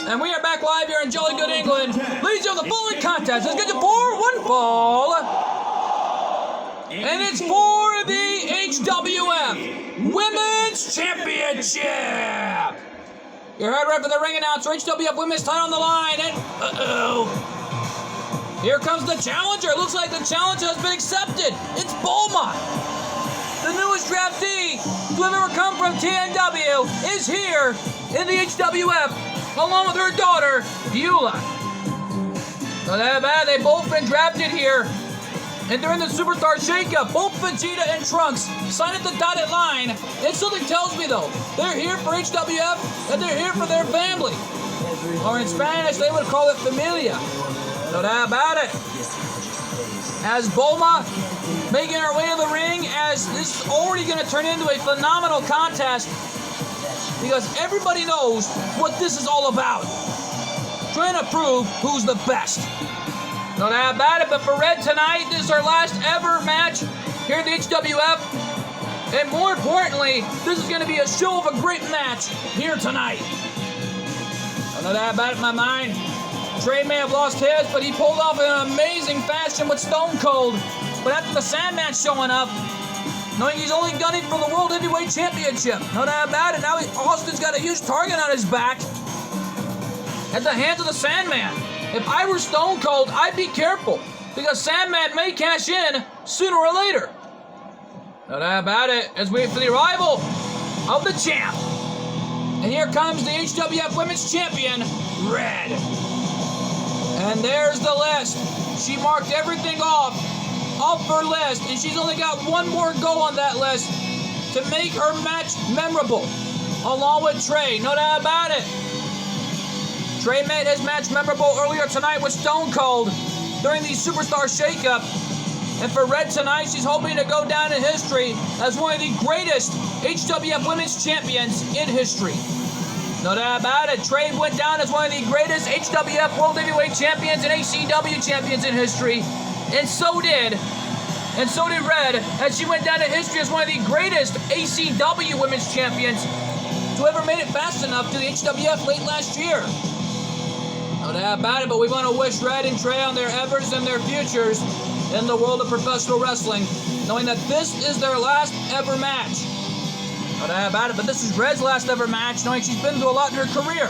And we are back live here in Jolly Good, England. Ladies and gentlemen, the following contest is scheduled for one fall. And it's for the HWF Women's Championship. You heard right from the ring announcer, HWF Women's title on the line. And here comes the challenger. It looks like the challenge has been accepted. It's Bulma. The newest draftee to have ever come from TNW is here in the HWF, along with her daughter, Beulah. So that bad, they've both been drafted here. And during the Superstar Shakeup, both Vegeta and Trunks signed at the dotted line. And something tells me, though, they're here for HWF and they're here for their family. Or in Spanish, they would call it familia. No doubt about it. As Bulma making her way to the ring, as this is already going to turn into a phenomenal contest, because everybody knows what this is all about. Trying to prove who's the best. No doubt about it, but for Red tonight, this is her last ever match here at the HWF. And more importantly, this is going to be a show of a great match here tonight. No doubt about it in my mind. Trey may have lost his, but he pulled off an amazing fashion with Stone Cold. But after the Sandman showing up, knowing he's only gunning for the World Heavyweight Championship, no doubt about it, now Austin's got a huge target on his back at the hands of the Sandman. If I were Stone Cold, I'd be careful, because Sandman may cash in sooner or later. No doubt about it, as we wait for the arrival of the champ. And here comes the HWF Women's Champion, Red. And there's the list. She marked everything off her list, and she's only got one more goal on that list to make her match memorable, along with Trey. No doubt about it. Trey made his match memorable earlier tonight with Stone Cold during the Superstar Shakeup. And for Red tonight, she's hoping to go down in history as one of the greatest HWF Women's Champions in history. No doubt about it. Trey went down as one of the greatest HWF World Heavyweight Champions and ACW Champions in history. And so did Red, as she went down to history as one of the greatest ACW Women's Champions to ever made it fast enough to the HWF late last year. No doubt about it, but we want to wish Red and Trey on their efforts and their futures in the world of professional wrestling, knowing that this is their last ever match. No doubt about it, but this is Red's last ever match, knowing she's been through a lot in her career.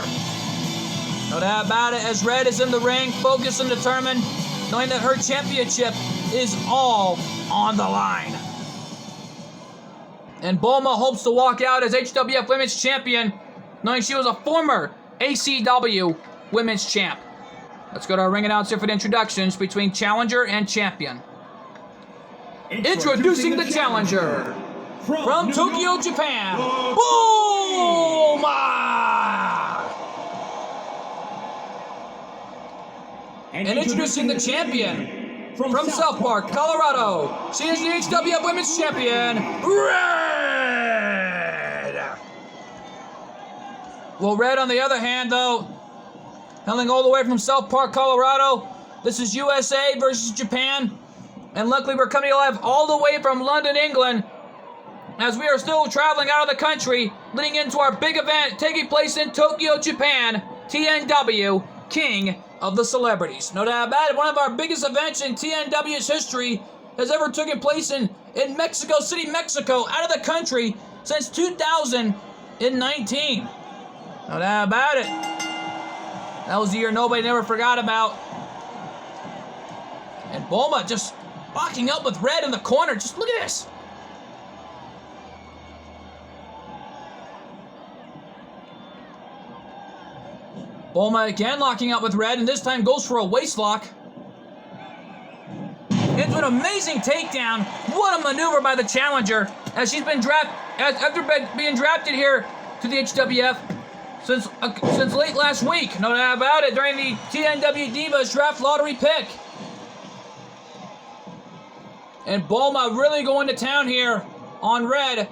No doubt about it, as Red is in the ring, focused and determined, knowing that her championship is all on the line. And Bulma hopes to walk out as HWF Women's Champion, knowing she was a former ACW Women's Champ. Let's go to our ring announcer for the introductions between Challenger and Champion. Introducing the Challenger from Tokyo, Japan, Bulma! And introducing the Champion from South Park, Colorado. She is the HWF Women's Champion, Red! Well, Red, on the other hand, though, hailing all the way from South Park, Colorado, this is USA versus Japan. And luckily, we're coming live all the way from London, England, as we are still traveling out of the country, leading into our big event taking place in Tokyo, Japan, TNW, King of the Celebrities. No doubt about it, one of our biggest events in TNW's history has ever taken place in Mexico City, Mexico, out of the country since 2019. No doubt about it. That was the year nobody never forgot about. And Bulma just locking up with Red in the corner. Just look at this. Bulma again locking up with Red, and this time goes for a waist lock. Into an amazing takedown. What a maneuver by the Challenger, as she's been after being drafted here to the HWF since late last week. No doubt about it, during the TNW Divas Draft Lottery pick. And Bulma really going to town here on Red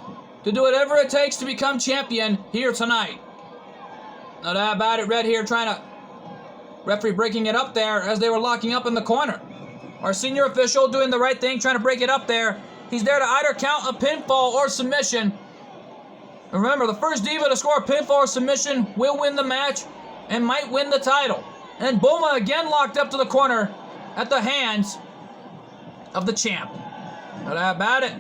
to do whatever it takes to become champion here tonight. No doubt about it, Red here trying to... Referee breaking it up there as they were locking up in the corner. Our senior official doing the right thing, trying to break it up there. He's there to either count a pinfall or submission. And remember, the first diva to score a pinfall or submission will win the match. and might win the title. And Bulma again locked up to the corner at the hands of the champ. Not about it.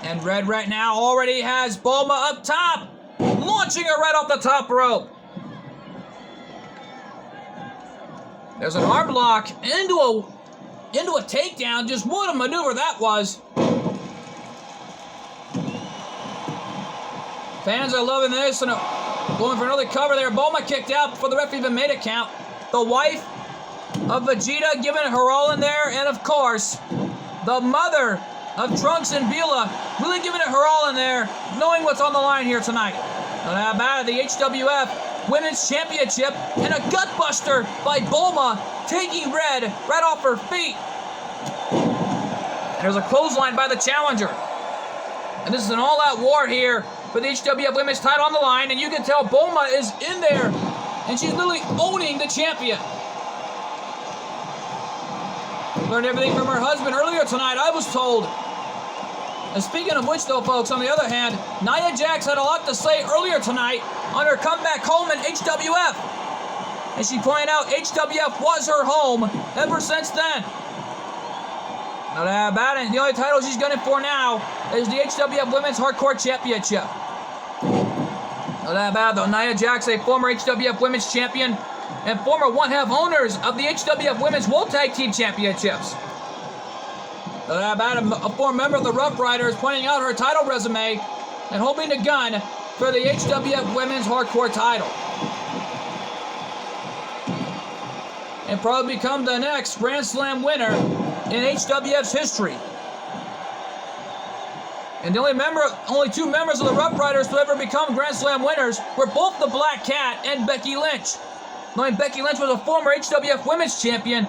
And Red right now already has Bulma up top, launching her right off the top rope. There's an arm lock into a takedown. Just what a maneuver that was. Fans are loving this and going for another cover there. Bulma kicked out before the referee even made a count. The wife of Vegeta giving it her all in there, and of course, the mother of Trunks and Beulah really giving it her all in there, knowing what's on the line here tonight. And how about it, the HWF Women's Championship, and a gutbuster by Bulma, taking Red right off her feet. And there's a clothesline by the challenger. And this is an all-out war here for the HWF Women's title on the line, and you can tell Bulma is in there, and she's literally owning the champion. Learned everything from her husband earlier tonight, I was told. And speaking of which, though, folks, on the other hand, Nia Jax had a lot to say earlier tonight on her comeback home in HWF. And she pointed out HWF was her home ever since then. Not that bad, and the only title she's gunning for now is the HWF Women's Hardcore Championship. Not that bad, though. Nia Jax, a former HWF Women's Champion and former one-half owners of the HWF Women's World Tag Team Championships. Not that bad, a former member of the Rough Riders, pointing out her title resume and hoping to gun for the HWF Women's Hardcore title. And probably become the next Grand Slam winner in HWF's history. And the only two members of the Rough Riders to ever become Grand Slam winners were both the Black Cat and Becky Lynch. Knowing Becky Lynch was a former HWF Women's Champion,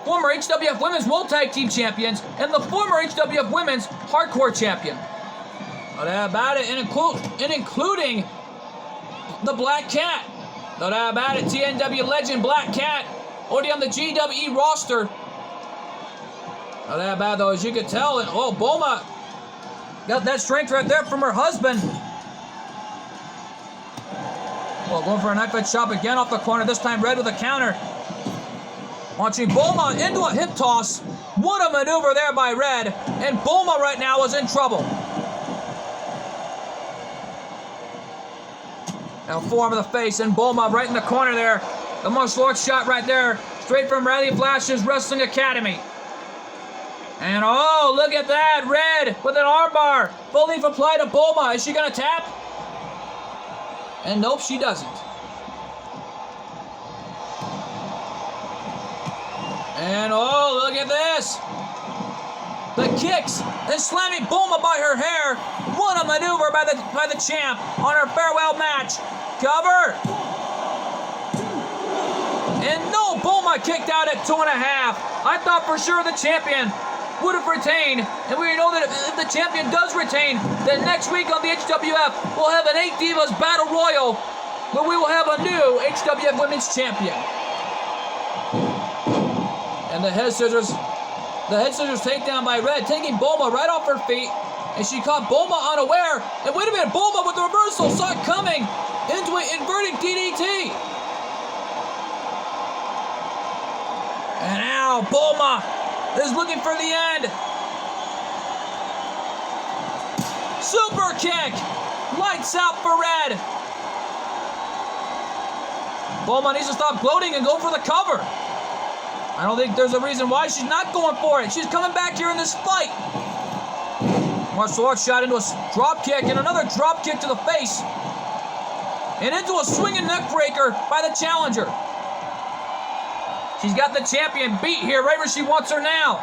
former HWF Women's World Tag Team Champions, and the former HWF Women's Hardcore Champion. Not that about it, and including the Black Cat. Not that about it, TNW legend Black Cat, already on the GWE roster. Not that bad, though, as you can tell. And, oh, Bulma got that strength right there from her husband. Well, going for a knife edge chop again off the corner. This time Red with a counter. Launching Bulma into a hip toss. What a maneuver there by Red. And Bulma right now is in trouble. Now forearm of the face, and Bulma right in the corner there. The martial arts shot right there. Straight from Riley Flash's Wrestling Academy. And oh, look at that. Red with an armbar. Full leaf apply to Bulma. Is she going to tap? And nope, she doesn't. And oh, look at this. The kicks and slamming Bulma by her hair. What a maneuver by the champ on her farewell match. Cover. And no, Bulma kicked out at 2.5. I thought for sure the champion would have retained, and we know that if the champion does retain, then next week on the HWF, we'll have an 8 Divas Battle Royal, where we will have a new HWF Women's Champion. And the head scissors takedown by Red, taking Bulma right off her feet, and she caught Bulma unaware, and wait a minute, Bulma with the reversal, saw it coming into an inverting DDT. And now Bulma is looking for the end. Super kick. Lights out for Red. Bulma needs to stop gloating and go for the cover. I don't think there's a reason why she's not going for it. She's coming back here in this fight. Martial arts shot into a drop kick and another drop kick to the face. And into a swinging neck breaker by the challenger. She's got the champion beat here right where she wants her now.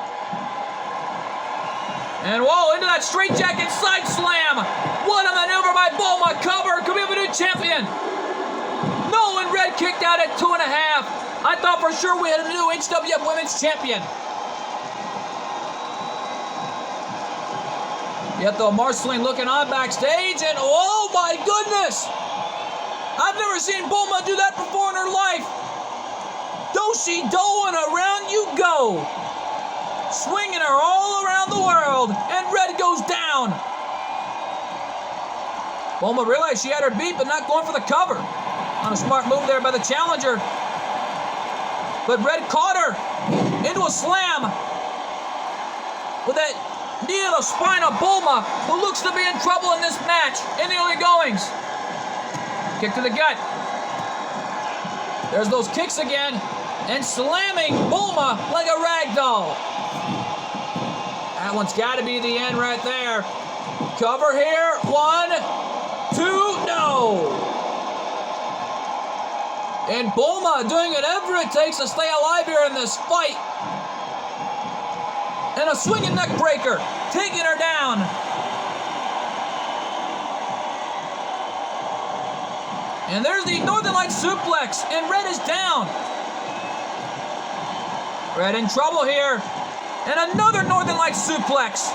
And whoa, into that straightjacket side slam. What a maneuver by Bulma. Cover. Could we have a new champion? No, and Red kicked out at 2.5. I thought for sure we had a new HWF Women's Champion. Yet though, Marceline looking on backstage, and oh my goodness! I've never seen Bulma do that before in her life. Do-si-do and around you go. Swinging her all around the world, and Red goes down. Bulma realized she had her beat, but not going for the cover. On a smart move there by the challenger. But Red caught her into a slam with that knee to the spine of Bulma, who looks to be in trouble in this match in the early goings. Kick to the gut. There's those kicks again, and slamming Bulma like a rag doll. That one's got to be the end right there. Cover here. 1, 2, no. And Bulma doing whatever it takes to stay alive here in this fight. And a swinging neck breaker, taking her down. And there's the Northern Lights suplex, and Red is down. Red in trouble here. And another Northern Lights suplex.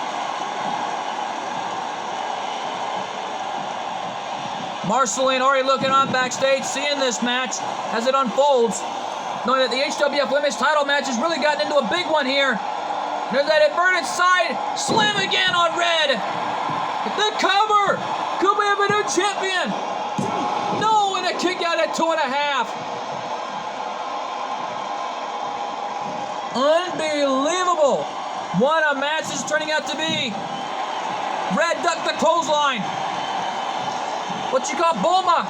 Marceline already looking on backstage, seeing this match as it unfolds, knowing that the HWF Women's title match has really gotten into a big one here. And there's that inverted side slam again on Red. The cover. Could we have a new champion? No, and a kick out at 2.5. Unbelievable. What a match is turning out to be. Red ducked the clothesline. What you call Bulma?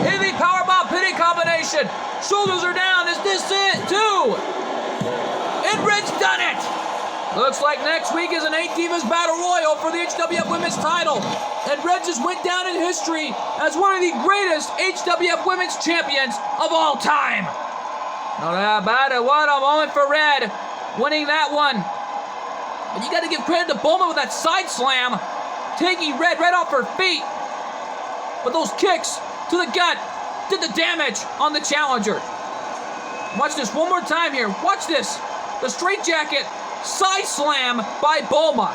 Heavy powerbomb pinning combination. Shoulders are down. Is this it? 2. And Red's done it. Looks like next week is an 8 Divas Battle Royal for the HWF Women's title. And Red just went down in history as one of the greatest HWF Women's champions of all time. No doubt about it. What a moment for Red, winning that one. But you got to give credit to Bulma with that side slam, taking Red right off her feet. But those kicks to the gut did the damage on the challenger. Watch this one more time here. Watch this. The straitjacket side slam by Bulma.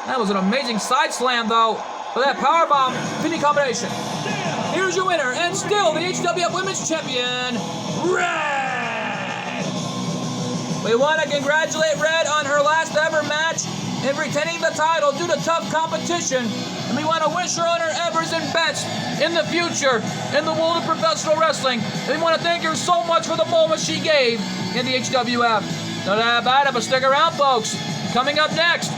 That was an amazing side slam, though, for that powerbomb pinning combination. Here's your winner, and still the HWF Women's Champion, Red. We want to congratulate Red on her last ever match in retaining the title due to tough competition. And we want to wish her on her evers and best in the future in the world of professional wrestling. And we want to thank her so much for the moment she gave in the HWF. No doubt about it, but stick around, folks. Coming up next,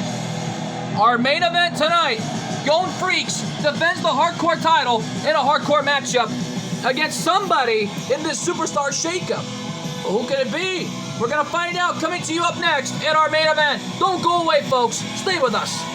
our main event tonight, Golden Freaks defends the hardcore title in a hardcore matchup against somebody in this superstar shakeup. Well, who could it be? We're going to find out coming to you up next in our main event. Don't go away, folks. Stay with us.